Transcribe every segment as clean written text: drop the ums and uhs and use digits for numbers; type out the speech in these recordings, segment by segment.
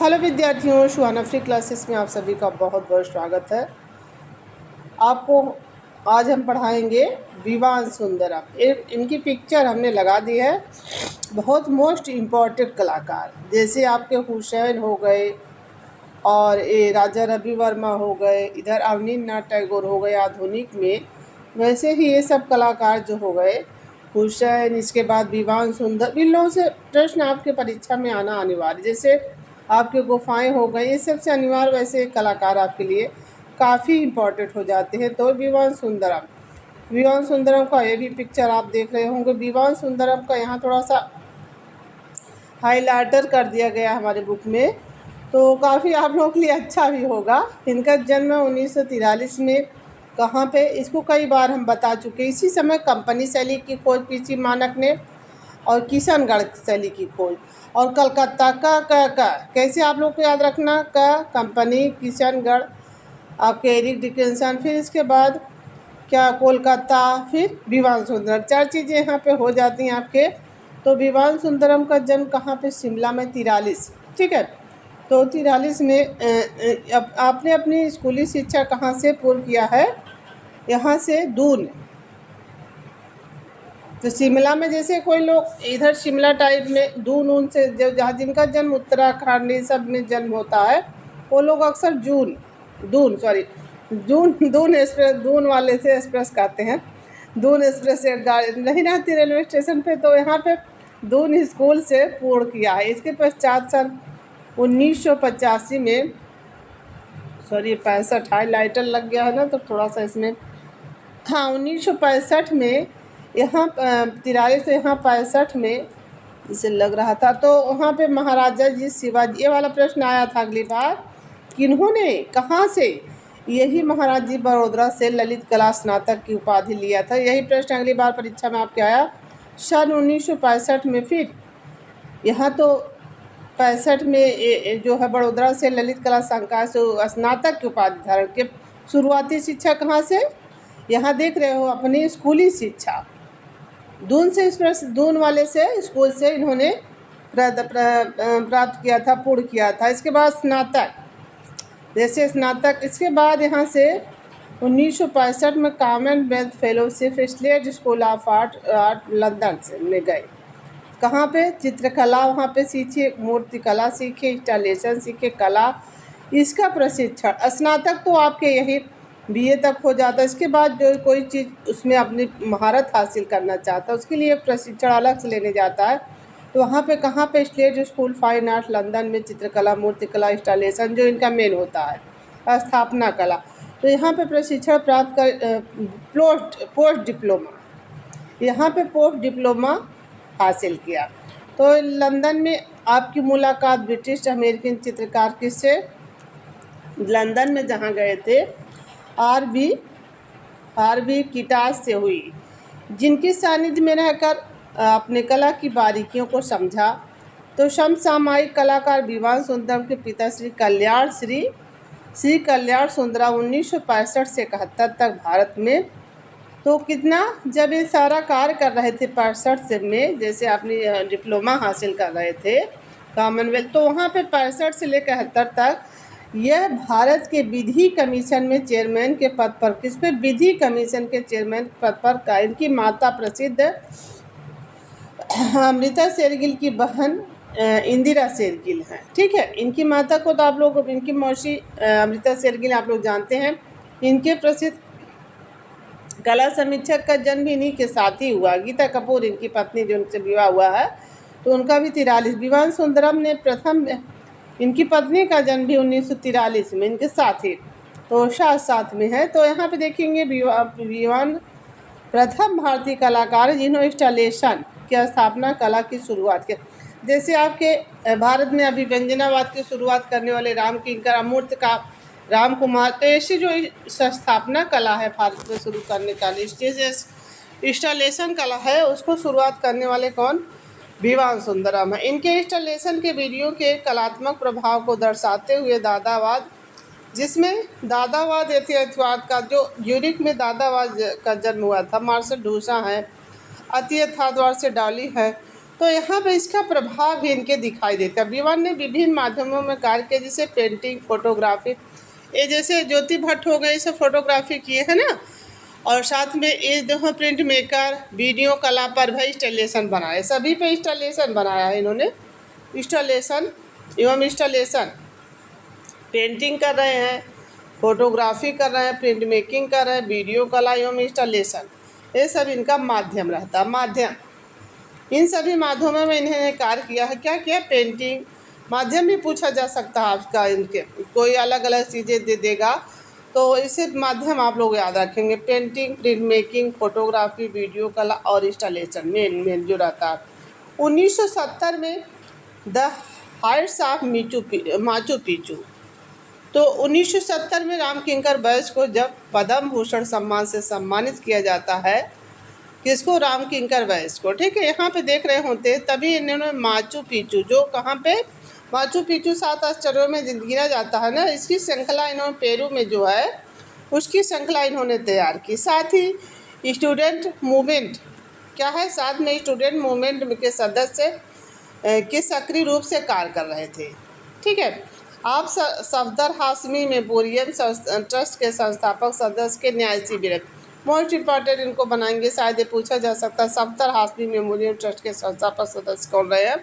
Hello विद्यार्थियों, सुहाना free classes में आप सभी का बहुत बहुत स्वागत है। आपको आज हम पढ़ाएंगे विवान सुंदरम। इनकी पिक्चर हमने लगा दी है। बहुत मोस्ट इम्पॉर्टेंट कलाकार, जैसे आपके हुसैन हो गए और ये राजा रवि वर्मा हो गए, इधर अवनींद्रनाथ टैगोर हो गए आधुनिक में, वैसे ही ये सब कलाकार जो हो गए हुसैन, इसके बाद विवान सुंदर, इन लोगों से प्रश्न आपके परीक्षा में आना अनिवार्य। जैसे आपके गुफाएं हो गई, ये सबसे अनिवार्य वैसे कलाकार आपके लिए काफ़ी इम्पोर्टेंट हो जाते हैं। तो विवान सुंदरम का ये भी पिक्चर आप देख रहे होंगे। विवान सुंदरम का यहाँ थोड़ा सा हाइलाइटर कर दिया गया हमारे बुक में, तो काफ़ी आप लोगों के लिए अच्छा भी होगा। इनका जन्म 1943 में कहाँ पे, इसको कई बार हम बता चुके। इसी समय कंपनी शैली की खोज पीसी मानक ने और किशनगढ़ शैली की खोज, और कलकत्ता का कैसे आप लोग को याद रखना, का कंपनी, किशनगढ़, आपके एरिक डिकिंसन, फिर इसके बाद क्या कोलकाता, फिर विवान सुंदरम, 4 चीज़ें यहाँ पे हो जाती हैं आपके। तो विवान सुंदरम का जन्म कहाँ पे, शिमला में 43, ठीक है। तो 43 में आपने अपनी स्कूली शिक्षा कहाँ से पूर्ण किया है, यहाँ से दून। तो शिमला में जैसे कोई लोग इधर शिमला टाइप में दून ऊन से, जो जहाँ जिनका जन्म उत्तराखंड ये सब में जन्म होता है, वो लोग अक्सर दून एक्सप्रेस, दून वाले से एक्सप्रेस कहते हैं। दून एक्सप्रेस से गाड़ी नहीं रहती रेलवे स्टेशन पे, तो यहाँ पे दून स्कूल से पूर्ण किया है। इसके पश्चात सन 1985 में, सॉरी 65 हाईलाइटर लग गया है ना, तो थोड़ा सा इसमें, हाँ 1965 में यहाँ 43 तो यहाँ 65 में इसे लग रहा था। तो वहाँ पे महाराजा जी शिवाजी, ये वाला प्रश्न आया था अगली बार, किन्होंने कहाँ से, यही महाराज जी बड़ौदा से ललित कला स्नातक की उपाधि लिया था। यही प्रश्न अगली बार परीक्षा में आपके आया सन 1965 में। फिर यहाँ तो 65 में जो है बड़ौदा से ललित कला संकाय से स्नातक की उपाधि धारण के। शुरुआती शिक्षा कहाँ से, यहाँ देख रहे हो अपनी स्कूली शिक्षा दून से, दून वाले से स्कूल से इन्होंने प्राप्त किया था, पूर्ण किया था। इसके बाद स्नातक, जैसे स्नातक, इसके बाद यहाँ से 1965 में Commonwealth fellowship slate school of art London से में गए। कहाँ पे, चित्रकला वहाँ पे सीखे, मूर्तिकला सीखे, इंस्टॉलेशन सीखे, कला, इसका प्रशिक्षण। स्नातक तो आपके यही बीए तक हो जाता है। इसके बाद जो कोई चीज़ उसमें अपनी महारत हासिल करना चाहता है, उसके लिए प्रशिक्षण अलग से लेने जाता है। तो वहाँ पे कहाँ पे, state school fine art London में चित्रकला, मूर्तिकला, इंस्टॉलेशन जो इनका मेन होता है, स्थापना कला। तो यहाँ पे प्रशिक्षण प्राप्त कर पोस्ट डिप्लोमा, यहाँ पे पोस्ट डिप्लोमा हासिल किया। तो लंदन में आपकी मुलाकात ब्रिटिश अमेरिकन चित्रकार किससे, लंदन में जहाँ गए थे आर बी किटास से हुई, जिनके सानिध्य में रहकर अपने कला की बारीकियों को समझा। तो समसामयिक कलाकार विवान सुंदरम के पिता श्री कल्याण सुंदरम 1965 से 71 तक भारत में, तो कितना, जब ये सारा कार्य कर रहे थे 65 से में, जैसे अपनी डिप्लोमा हासिल कर रहे थे कॉमनवेल्थ, तो वहाँ पे 65 से लेकर 71 तक यह भारत के विधि कमीशन में चेयरमैन के पद पर, किस पे, विधि कमीशन के चेयरमैन पद पर का। इनकी माता प्रसिद्ध अमृता शेरगिल की बहन इंदिरा शेरगिल हैं, ठीक है। इनकी माता को तो आप लोग, इनकी मौसी अमृता शेरगिल आप लोग जानते हैं। इनके प्रसिद्ध कला समीक्षक का जन्म भी इन्हीं के साथ ही हुआ। गीता कपूर इनकी पत्नी जो उनसे विवाह हुआ है, तो उनका भी 43। विवान सुंदरम ने प्रथम, इनकी पत्नी का जन्म भी 1943 में इनके साथ ही, तो साथ में है। तो यहाँ पे देखेंगे विवान प्रथम भारतीय कलाकार जिन्होंने इंस्टॉलेशन की स्थापना कला की शुरुआत की। जैसे आपके भारत में अभी व्यंजनावाद की शुरुआत करने वाले राम किंकर, अमूर्त का राम कुमार, तो ऐसी जो स्थापना कला है भारत में शुरू करने का, स्टेज इंस्टॉलेशन कला है, उसको शुरुआत करने वाले कौन, विवान सुंदरम है। इनके इंस्टॉलेशन के वीडियो के कलात्मक प्रभाव को दर्शाते हुए दादावाद, जिसमें दादावाद यथार्थवाद का, जो यूरिक में दादावाद का जन्म हुआ था, मार्शल डूसा है, अति यथार्थवाद से डॉली है, तो यहाँ पे इसका प्रभाव भी इनके दिखाई देता है। विवान ने विभिन्न माध्यमों में कार्य किया, जैसे पेंटिंग, फोटोग्राफी, ये जैसे ज्योति भट्ट हो गए, सब फोटोग्राफी किए है ना। और साथ में ये देखो प्रिंट मेकर, वीडियो कला पर भी इंस्टॉलेशन बनाए, सभी पे इंस्टॉलेशन बनाया है इन्होंने। इंस्टॉलेशन एवं इंस्टॉलेशन, पेंटिंग कर रहे हैं, फोटोग्राफी कर रहे हैं, प्रिंट मेकिंग कर रहे हैं, वीडियो कला एवं इंस्टॉलेशन, ये सब इनका माध्यम रहता है। माध्यम, इन सभी माध्यमों में इन्होंने कार्य किया है। क्या किया? पेंटिंग। माध्यम भी पूछा जा सकता है आपका, इनके कोई अलग अलग चीज़ें दे देगा तो इसे माध्यम आप लोग याद रखेंगे। Painting, print making, photography, video कला और इंस्टॉलेशन मेन जो रहता है। 1970 में the Heights of Machu Picchu, तो 1970 में रामकिंकर बैस को जब पद्म भूषण सम्मान से सम्मानित किया जाता है, किसको? रामकिंकर बैस को। ठीक है, यहाँ पे देख रहे होते तभी इन्होंने माचू पिचू, जो कहाँ पे? माचू पिचू 7 आश्चर्यों में गिना जाता है ना, इसकी श्रृंखला इन्होंने पेरू में जो है उसकी श्रृंखला इन्होंने तैयार की। साथ ही स्टूडेंट मूवमेंट, क्या है? साथ में स्टूडेंट मूवमेंट के सदस्य के सक्रिय रूप से कार्य कर रहे थे। ठीक है, आप सफदर हाशमी मेमोरियम ट्रस्ट के संस्थापक सदस्य के न्यासी भी रहे। मोस्ट इम्पॉर्टेंट इनको बनाएंगे, शायद ये पूछा जा सकता है। सफदर हाशमी मेमोरियम ट्रस्ट के संस्थापक सदस्य कौन रहे हैं?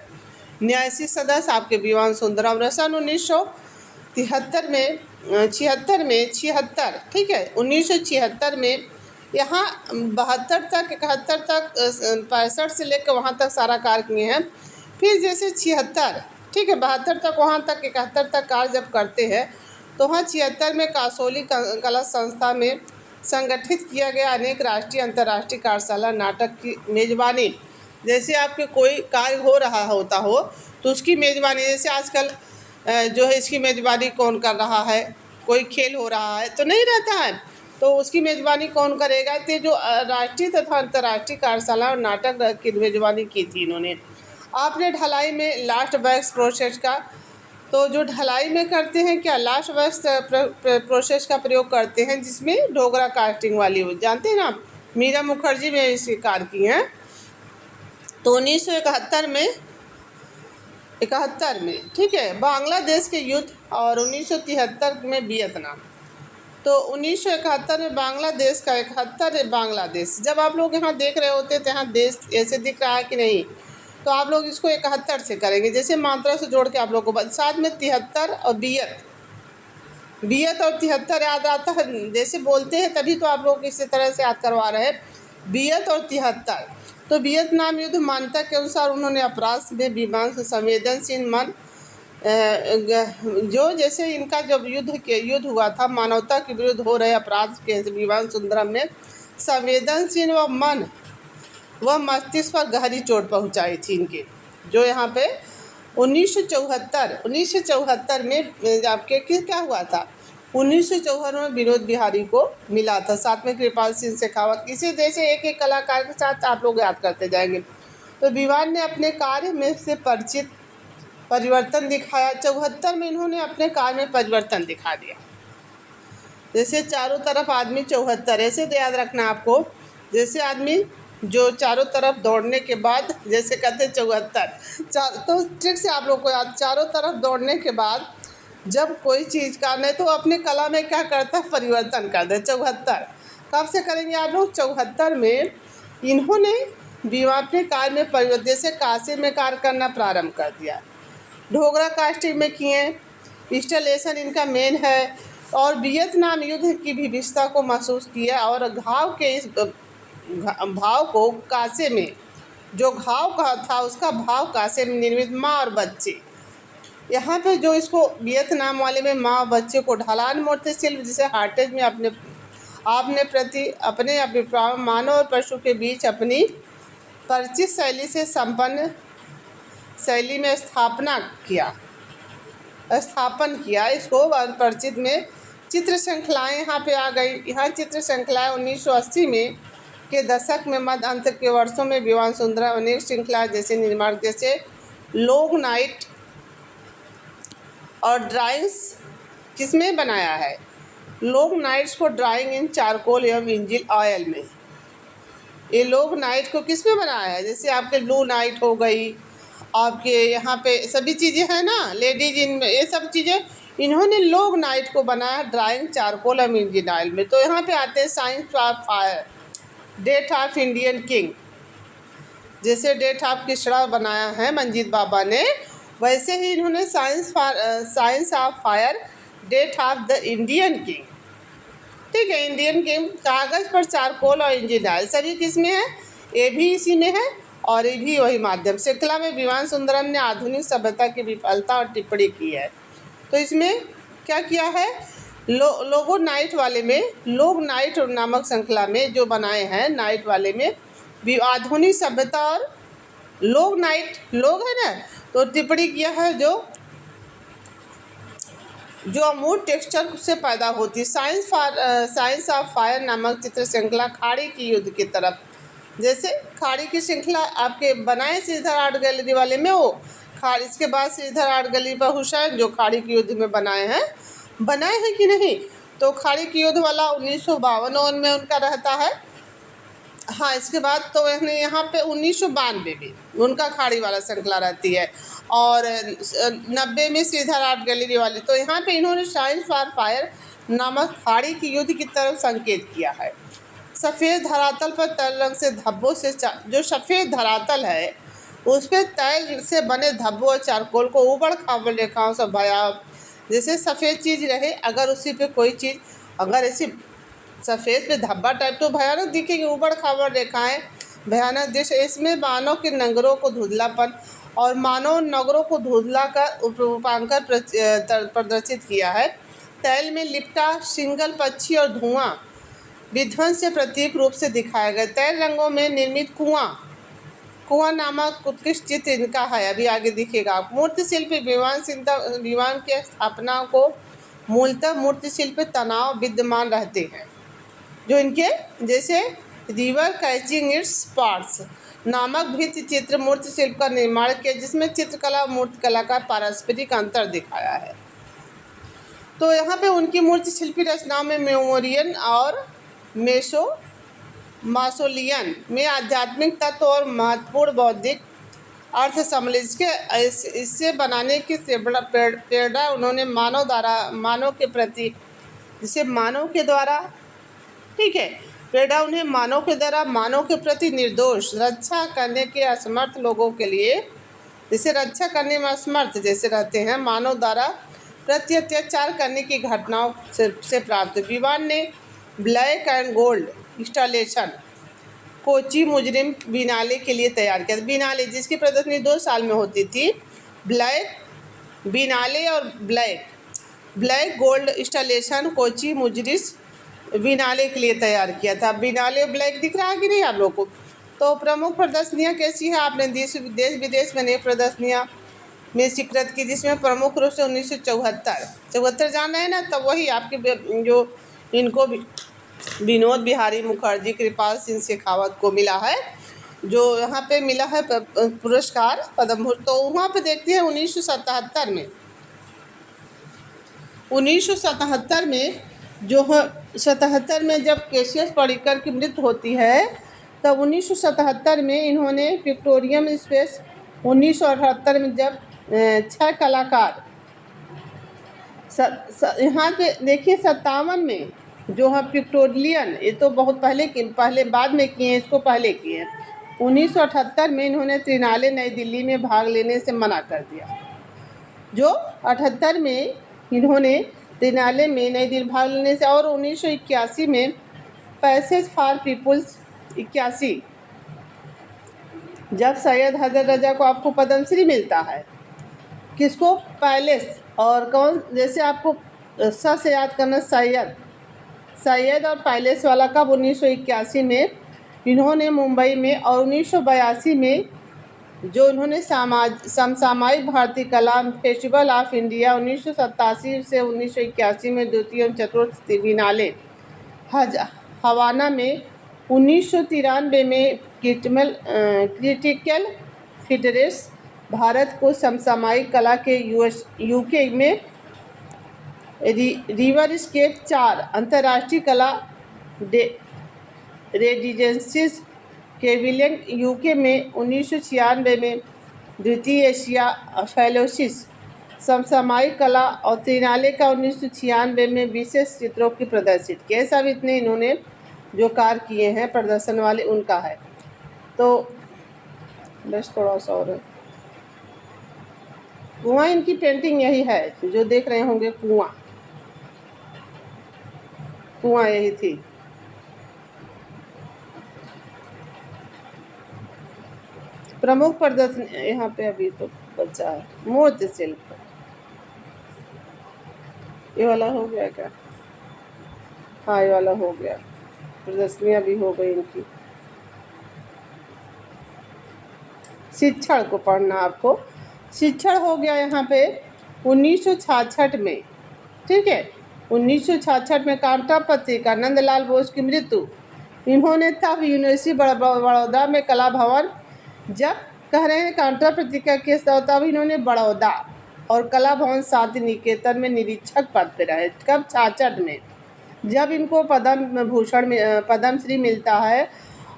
न्यासी सदस्य आपके विवान सुंदरम रहे। सन 1973 में 76, ठीक है, 1976 में यहाँ 72 तक 71 तक 65 से लेकर वहाँ तक सारा कार्य किए हैं। फिर जैसे 76, ठीक है, 72 तक वहाँ तक 71 तक कार्य जब करते हैं तो वहाँ 76 में कासोली कला संस्था में संगठित किया गया अनेक राष्ट्रीय अंतर्राष्ट्रीय कार्यशाला नाटक की मेजबानी। जैसे आपके कोई कार्य हो रहा होता हो तो उसकी मेजबानी, जैसे आजकल जो है इसकी मेजबानी कौन कर रहा है? कोई खेल हो रहा है तो नहीं रहता है, तो उसकी मेजबानी कौन करेगा? तो जो राष्ट्रीय तथा अंतर्राष्ट्रीय कार्यशाला और नाटक की मेजबानी की थी इन्होंने। आपने ढलाई में लास्ट वैक्स प्रोसेस का, तो जो ढलाई में करते हैं क्या? लास्ट वैक्स प्रोसेस का प्रयोग करते हैं, जिसमें डोगरा कास्टिंग वाली हो, जानते हैं ना, मीरा मुखर्जी में इसके कार्य किए हैं। तो 1971 में ठीक है, बांग्लादेश के युद्ध, और 1973 में वियतनाम। तो 1971 में बांग्लादेश का 71 बांग्लादेश। जब आप लोग यहाँ देख रहे होते तो यहाँ देश ऐसे दिख रहा है कि नहीं, तो आप लोग इसको 71 से करेंगे, जैसे मात्रा से जोड़ के आप लोग को साथ में 73 और बियत और 73 याद आता है, जैसे बोलते हैं तभी तो आप लोग इसी तरह से याद करवा रहे हैं, बियत और 73। तो वियतनाम युद्ध मान्यता के अनुसार उन्होंने अपराध में विमान संवेदनशील मन, जो जैसे इनका जब युद्ध हुआ था, मानवता के विरुद्ध हो रहे अपराध के विवान सुंदरम ने संवेदनशील व मन व मस्तिष्क पर गहरी चोट पहुंचाई थी इनके। जो यहाँ पे 1974 में आपके क्या हुआ था? 1974 में विनोद बिहारी को मिला था, साथ में कृपाल सिंह शेखावत। इसी जैसे एक एक कलाकार के साथ आप लोग याद करते जाएंगे। तो विवान ने अपने कार्य में से परिवर्तन दिखाया। 74 में इन्होंने अपने कार्य में परिवर्तन दिखा दिया, जैसे चारों तरफ आदमी 74, ऐसे तो याद रखना आपको, जैसे आदमी जो चारों तरफ दौड़ने के बाद, जैसे कहते हैं 74, तो ठीक से आप लोग को याद, चारों तरफ दौड़ने के बाद जब कोई चीज़ का नहीं तो अपने कला में क्या करता है? परिवर्तन कर दे। 74 कब से करेंगे आप लोग? 74 में इन्होंने अपने कार्य में परिवर्तन, जैसे काशी में कार्य करना प्रारंभ कर दिया, डोगरा कास्टिंग में किए, इंस्टॉलेशन इनका मेन है, और वियतनाम युद्ध की विभीषिका को महसूस किया, और घाव के इस भाव को कासे में, जो घाव का था उसका भाव कासे में निर्मित माँ और बच्चे। यहाँ पे जो इसको वियतनाम वाले में माँ और बच्चे को ढलान मूर्ति शिल्प, जिसे हार्टेज में आपने प्रति अपने अभिप्राय मानव और पशु के बीच अपनी परिचित शैली से संपन्न शैली में स्थापन किया इसको परिचित में। चित्र श्रृंखलाएँ यहाँ पे आ गई। यहाँ चित्र श्रृंखलाएँ 1980 में के दशक में मध्य अंत के वर्षों में विवान सुंदरम अनेक श्रृंखलाएँ जैसे निर्माण, जैसे लोग नाइट और ड्राइंग्स किसमें बनाया है? लोग नाइट्स को ड्राइंग इन चारकोल एवं इंजिन ऑयल में। ये लोग नाइट को किस में बनाया है, जैसे आपके ब्लू नाइट हो गई, आपके यहाँ पे सभी चीज़ें हैं ना, लेडीज इनमें ये सब चीज़ें इन्होंने लोग नाइट को बनाया ड्राइंग चारकोल और इंजिन ऑयल में। तो यहाँ पे आते हैं science of fire, death of Indian king. जैसे डेथ ऑफ किसरा बनाया है मंजीत बाबा ने, वैसे ही इन्होंने science of fire, death of the Indian king. ठीक है, इंडियन किंग, कागज़ पर चारकोल और इंजिन ऑयल सभी किस में है, ये भी इसी में है और ये भी वही माध्यम। श्रृंखला में विमान सुंदरम ने आधुनिक सभ्यता की विफलता और टिप्पणी की है। तो इसमें क्या किया है, लोगो नाइट वाले में, लोग नाइट नामक श्रृंखला में जो बनाए हैं नाइट वाले में आधुनिक सभ्यता और लोग नाइट, लोग है ना, तो टिप्पणी किया है जो अमूर्त टेक्सचर से पैदा होती। साइंस ऑफ फायर नामक चित्र श्रृंखला खाड़ी की युद्ध की तरफ, जैसे खाड़ी की श्रृंखला आपके बनाए श्रीधर आर्ट गैलरी वाले में, वो खाड़ी, इसके बाद श्रीधर आर्ट गैलरी पर हुसैन जो खाड़ी की युद्ध में बनाए हैं कि नहीं, तो खाड़ी की युद्ध वाला 1952 में उनका रहता है। हाँ, इसके बाद तो यहाँ पे 1992 में उनका खाड़ी वाला श्रृंखला रहती है और 90 में श्रीधर आर्ट गैलरी वाली। तो यहाँ पे इन्होंने साइंस फॉर फायर नामक खाड़ी की युद्ध की तरफ संकेत किया है। सफ़ेद धरातल पर तैल रंग से धब्बों से जो सफ़ेद धरातल है उस पर तैल से बने धब्बों और चारकोल को ऊबड़ खाबड़ रेखाओं से भया, जैसे सफ़ेद चीज़ रहे, अगर उसी पे कोई चीज़ अगर ऐसी सफ़ेद पे धब्बा टाइप तो भयानक दिखेगी, ऊबड़ खाबड़ रेखाएं भयानक दृश्य। इसमें मानव के नगरों को धुंधलापन और मानव नगरों को धुंधला कर रूपांकर प्रदर्शित किया है। तैल में लिपटा सिंगल पक्षी और धुआं विध्वंस से प्रतीक रूप से दिखाया गया। तैल रंगों में निर्मित कुआं नामक उत्कृष्ट चित्र इनका है, अभी आगे दिखेगा। मूर्ति शिल्प विमान के स्थापना को मूलतः मूर्ति शिल्प तनाव विद्यमान रहते हैं, जो इनके जैसे रिवर कैचिंग इट्स पार्ट्स नामक भित्ति चित्र मूर्ति शिल्प का निर्माण किया, जिसमें चित्रकला और मूर्तिकला का पारस्परिक अंतर दिखाया है। तो यहाँ पे उनकी मूर्ति शिल्पी रचनाओं में मेमोरियन और मासोलियन में आध्यात्मिक तत्व और महत्वपूर्ण बौद्धिक अर्थ सम्मिलित के इससे बनाने की प्रेरणा उन्होंने मानव के प्रति, जिसे मानव के द्वारा, ठीक है, प्रेरणा उन्हें मानव के द्वारा मानव के प्रति निर्दोष रक्षा करने के असमर्थ लोगों के लिए, जिसे रक्षा करने में असमर्थ जैसे रहते हैं, मानव द्वारा प्रति अत्याचार करने की घटनाओं से प्राप्त। विमान ने black and gold installation Kochi मुजरिम बिनाले के लिए तैयार किया। बिनाले जिसकी प्रदर्शनी 2 साल में होती थी, ब्लैक बिनाले और ब्लैक गोल्ड इंस्टॉलेशन कोची मुजरिस बिनाले के लिए तैयार किया था। बिनाले ब्लैक दिख रहा है कि नहीं आप लोग को। तो प्रमुख प्रदर्शनियाँ कैसी हैं, आपने देश विदेश में अनेक प्रदर्शनियाँ में स्वीकृत की, जिसमें प्रमुख रूप से 1974 जाना है ना, तब वही आपके जो इनको भी विनोद बिहारी मुखर्जी, कृपाल सिंह शेखावत को मिला है, जो यहाँ पे मिला है पुरस्कार पद्म भूषण। तो वहाँ पे देखते हैं 1977 में जो है 77 में जब केसीएस पर्रिकर की मृत्यु होती है, तब 1977 में इन्होंने विक्टोरियम स्पेस, 1978 में जब 6 कलाकार यहाँ पे देखिए 57 में जो है पिक्टोरियन, ये तो बहुत पहले बाद में किए हैं, इसको पहले किए हैं। 1978 में इन्होंने त्रिनाले नई दिल्ली में भाग लेने से मना कर दिया। जो 78 में इन्होंने त्रिनाले में नई दिल्ली भाग लेने से, और 1981 में पैसेज फॉर पीपुल्स 81 जब सैयद हजर रजा को आपको पद्मश्री मिलता है, किसको, पैलेस, और कौन, जैसे आपको से याद करना, सैयद और पैलेस वाला कब, 1981 में इन्होंने मुंबई में, और 1982 में जो इन्होंने समसामयिक भारतीय कला फेस्टिवल ऑफ इंडिया 1987 से 1981 में द्वितीय और चतुर्थ बिनाले हवाना में, 1993 में क्रिटिकल फिटरेस भारत को समसामयिक कला के यूके में रिवर स्केप 4 अंतर्राष्ट्रीय कला रेजिडेंसीज केविलियन यूके में 1996 में द्वितीय एशिया फेलोशिप समसामयिक कला और त्रिनाले का 1996 में विशेष चित्रों की प्रदर्शित। ये सब इतने इन्होंने जो कार्य किए हैं प्रदर्शन वाले उनका है। तो बस थोड़ा सा और कुआं, इनकी पेंटिंग यही है जो देख रहे होंगे, कुआं कुआं यही थी। प्रमुख प्रदर्शन यहाँ पे अभी तो बचा है मूर्ति शिल्प। ये वाला हो गया क्या? हाँ ये वाला हो गया। प्रदर्शनियाँ भी हो गई इनकी। शिक्षण को पढ़ना आपको, शिक्षण हो गया यहाँ पे 1966 में, ठीक है। 1966 में कांटा पत्रिका नंदलाल बोस की मृत्यु, इन्होंने तब यूनिवर्सिटी बड़ौदा में कला भवन, जब कह रहे हैं कांटा पत्रिका के तब इन्होंने बड़ौदा और कला भवन शांति निकेतन में निरीक्षक पद पर रहे। कब? 66 में, जब इनको पद्म भूषण में पद्मश्री मिलता है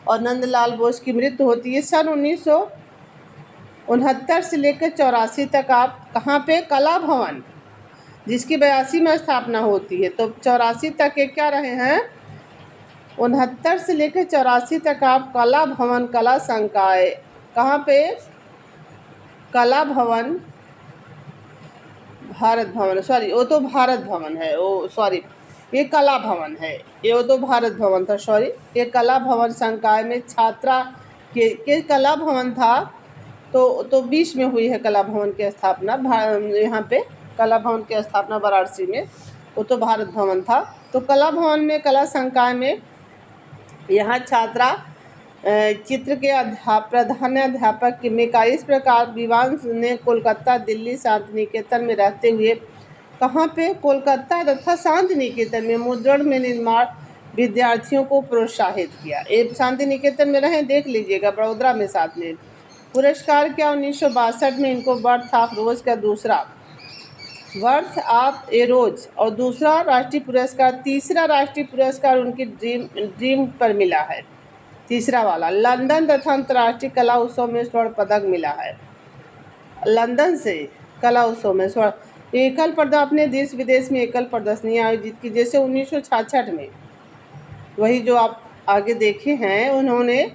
और नंदलाल बोस की मृत्यु होती है सन 1969 से लेकर 84 तक। आप कहाँ पे? कला भवन, जिसकी 82 में स्थापना होती है। तो 84 तक ये क्या रहे हैं? 69 से लेकर 84 तक आप कला भवन कला संकाय, कहाँ पे? कला भवन भारत भवन, सॉरी वो तो भारत भवन है, वो सॉरी ये कला भवन है, ये वो तो भारत भवन था, सॉरी ये कला भवन संकाय में छात्रा के कला भवन था। तो 20 में हुई है कला भवन की स्थापना। यहाँ पे कला भवन की स्थापना वाराणसी में, वो तो भारत भवन था। तो कला भवन में कला संकाय में यहाँ छात्रा चित्र के प्रधान अध्यापक में इस प्रकार विवान ने कोलकाता, दिल्ली, शांति निकेतन में रहते हुए, कहाँ पे? कोलकाता तथा शांति निकेतन में मुद्रण में निर्माण विद्यार्थियों को प्रोत्साहित किया। ये शांति निकेतन में रहे, देख लीजिएगा, बड़ोदरा में साथ में। पुरस्कार क्या? 1962 में इनको बर्थ ऑफ रोज का दूसरा वर्थ ऑफ ए रोज और दूसरा राष्ट्रीय पुरस्कार, तीसरा राष्ट्रीय पुरस्कार उनकी ड्रीम पर मिला है, तीसरा वाला। लंदन तथा अंतर्राष्ट्रीय कला उत्सव में स्वर्ण पदक मिला है, लंदन से कला उत्सव में स्वर्ण। एकल प्रदर्शनी, अपने देश विदेश में एकल प्रदर्शनियाँ आयोजित की, जैसे 1966 में, वही जो आप आगे देखे हैं, उन्होंने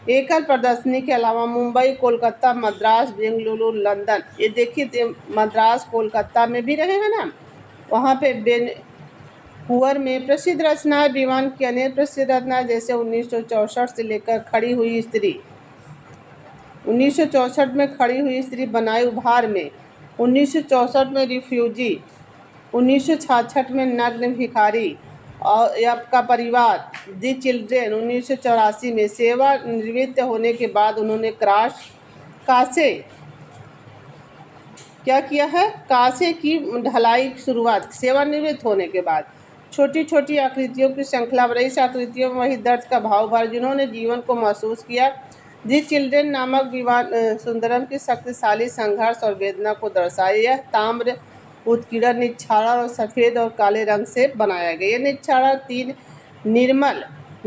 एकल प्रदर्शनी के अलावा मुंबई, कोलकाता, मद्रास, बेंगलुरु, लंदन, ये देखिए मद्रास कोलकाता में भी रहे हैं ना, वहाँ पे हुअर में प्रसिद्ध रचनाएं, विमान की अनेक प्रसिद्ध रचनाएं, जैसे 1964 से लेकर खड़ी हुई स्त्री, 1964 में खड़ी हुई स्त्री बनाई उभार में, 1964 में रिफ्यूजी, 1966 में नग्न भिखारी और आपका परिवार, दी चिल्ड्रेन, 1984 में। सेवानिवृत्त होने के बाद उन्होंने कांसे क्या किया है? कांसे की ढलाई की शुरुआत, सेवानिवृत्त होने के बाद। छोटी छोटी आकृतियों की श्रृंखला, बड़ी आकृतियों में वही दर्द का भाव भर जिन्होंने जीवन को महसूस किया। दी चिल्ड्रेन नामक विवान सुंदरम की शक्तिशाली संघर्ष और वेदना को दर्शाया। यह ताम्र उत्कीर्ण, निच्छाड़ा और सफ़ेद और काले रंग से बनाया गया। यह निच्छाड़ा 3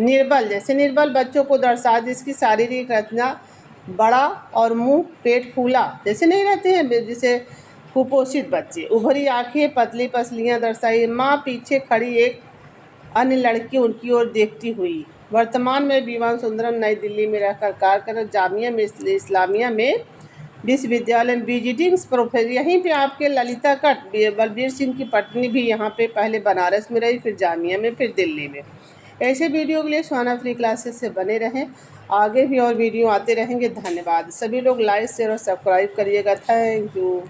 निर्बल जैसे निर्बल बच्चों को दर्शाया, जिसकी शारीरिक रचना बड़ा और मुंह पेट फूला जैसे नहीं रहते हैं, जैसे कुपोषित बच्चे। उभरी आंखें, पतली पसलियाँ दर्शाई। माँ पीछे खड़ी एक अन्य लड़की उनकी ओर देखती हुई। वर्तमान में विवान सुंदरम नई दिल्ली में रहकर कार्य कर, जामिया में इस्लामिया में विश्वविद्यालय में विजिटिंग प्रोफेसर। यहीं पे आपके ललिता कट, बलबीर सिंह की पत्नी भी यहाँ पे पहले बनारस में रही, फिर जामिया में, फिर दिल्ली में। ऐसे वीडियो के लिए सुहाना फ्री क्लासेस से बने रहें, आगे भी और वीडियो आते रहेंगे। धन्यवाद। सभी लोग लाइक शेयर और सब्सक्राइब करिएगा। Thank you.